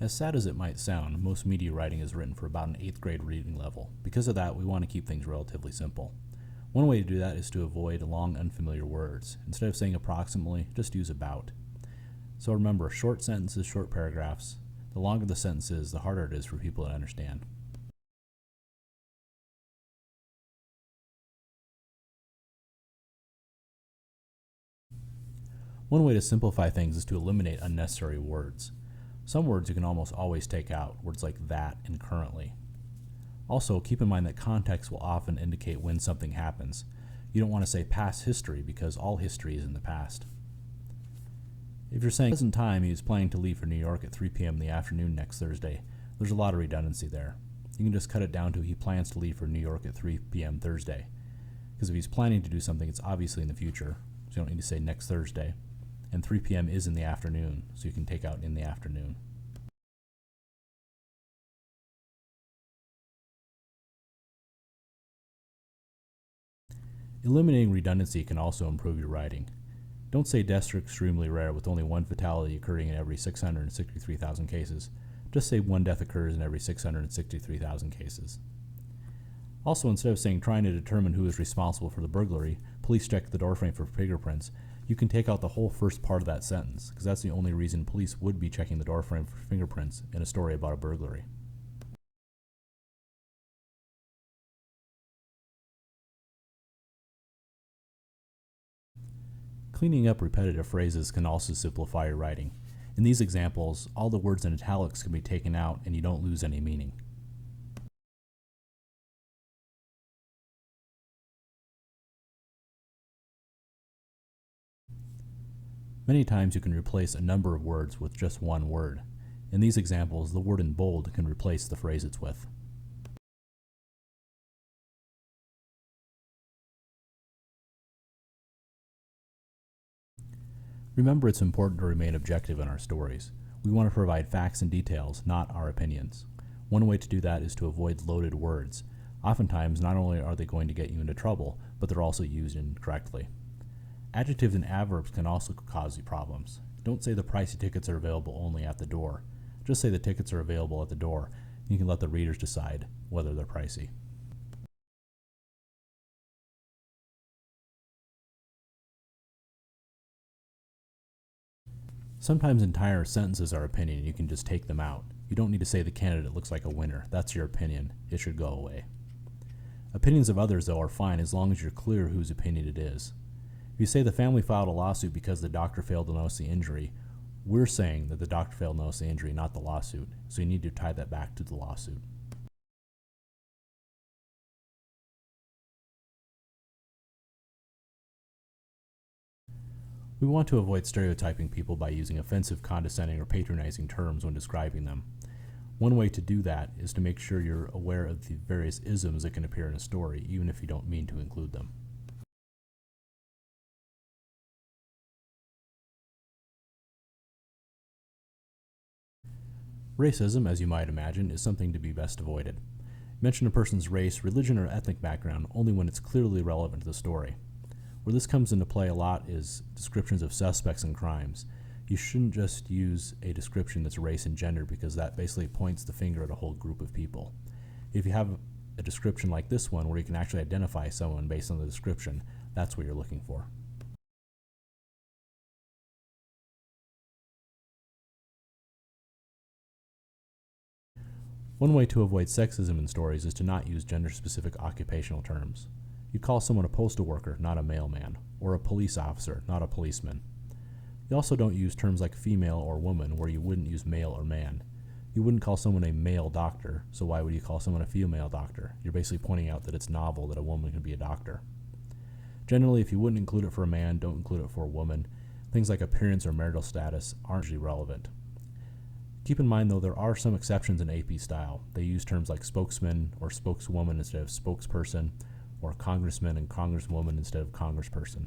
As sad as it might sound, most media writing is written for about an 8th grade reading level. Because of that, we want to keep things relatively simple. One way to do that is to avoid long, unfamiliar words. Instead of saying approximately, just use about. So remember, short sentences, short paragraphs. The longer the sentence is, the harder it is for people to understand. One way to simplify things is to eliminate unnecessary words. Some words you can almost always take out, words like that and currently. Also, keep in mind that context will often indicate when something happens. You don't want to say past history because all history is in the past. If you're saying present time, he is planning to leave for New York at 3 p.m. in the afternoon next Thursday, there's a lot of redundancy there. You can just cut it down to he plans to leave for New York at 3 p.m. Thursday. Because if he's planning to do something, it's obviously in the future, so you don't need to say next Thursday. And 3 p.m. is in the afternoon, so you can take out in the afternoon. Eliminating redundancy can also improve your writing. Don't say deaths are extremely rare with only one fatality occurring in every 663,000 cases. Just say one death occurs in every 663,000 cases. Also, instead of saying trying to determine who is responsible for the burglary, police checked the doorframe for fingerprints, you can take out the whole first part of that sentence, because that's the only reason police would be checking the doorframe for fingerprints in a story about a burglary. Cleaning up repetitive phrases can also simplify your writing. In these examples, all the words in italics can be taken out and you don't lose any meaning. Many times you can replace a number of words with just one word. In these examples, the word in bold can replace the phrase it's with. Remember, it's important to remain objective in our stories. We want to provide facts and details, not our opinions. One way to do that is to avoid loaded words. Oftentimes, not only are they going to get you into trouble, but they're also used incorrectly. Adjectives and adverbs can also cause you problems. Don't say the pricey tickets are available only at the door. Just say the tickets are available at the door, and you can let the readers decide whether they're pricey. Sometimes entire sentences are opinion and you can just take them out. You don't need to say the candidate looks like a winner. That's your opinion. It should go away. Opinions of others, though, are fine as long as you're clear whose opinion it is. If you say the family filed a lawsuit because the doctor failed to notice the injury, we're saying that the doctor failed to notice the injury, not the lawsuit. So you need to tie that back to the lawsuit. We want to avoid stereotyping people by using offensive, condescending, or patronizing terms when describing them. One way to do that is to make sure you're aware of the various isms that can appear in a story, even if you don't mean to include them. Racism, as you might imagine, is something to be best avoided. Mention a person's race, religion, or ethnic background only when it's clearly relevant to the story. Where this comes into play a lot is descriptions of suspects and crimes. You shouldn't just use a description that's race and gender because that basically points the finger at a whole group of people. If you have a description like this one where you can actually identify someone based on the description, that's what you're looking for. One way to avoid sexism in stories is to not use gender-specific occupational terms. You call someone a postal worker, not a mailman, or a police officer, not a policeman. You also don't use terms like female or woman where you wouldn't use male or man. You wouldn't call someone a male doctor, so why would you call someone a female doctor? You're basically pointing out that it's novel that a woman can be a doctor. Generally, if you wouldn't include it for a man, don't include it for a woman. Things like appearance or marital status aren't usually relevant. Keep in mind, though, there are some exceptions in AP style. They use terms like spokesman or spokeswoman instead of spokesperson, or congressman and congresswoman instead of congressperson.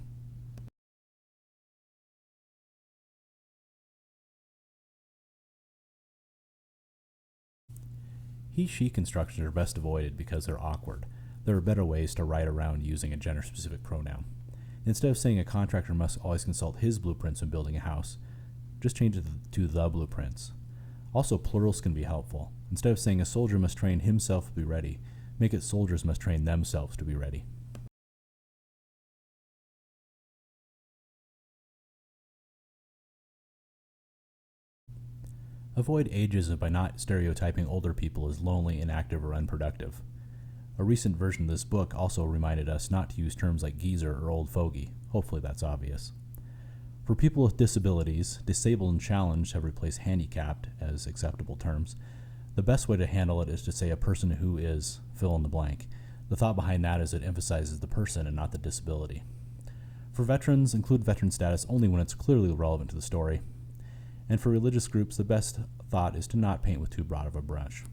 He/she constructions are best avoided because they're awkward. There are better ways to write around using a gender-specific pronoun. Instead of saying a contractor must always consult his blueprints when building a house, just change it to the blueprints. Also, plurals can be helpful. Instead of saying a soldier must train himself to be ready, make it soldiers must train themselves to be ready. Avoid ageism by not stereotyping older people as lonely, inactive, or unproductive. A recent version of this book also reminded us not to use terms like geezer or old fogey. Hopefully that's obvious. For people with disabilities, disabled and challenged have replaced handicapped as acceptable terms. The best way to handle it is to say a person who is fill in the blank. The thought behind that is it emphasizes the person and not the disability. For veterans, include veteran status only when it's clearly relevant to the story. And for religious groups, the best thought is to not paint with too broad of a brush.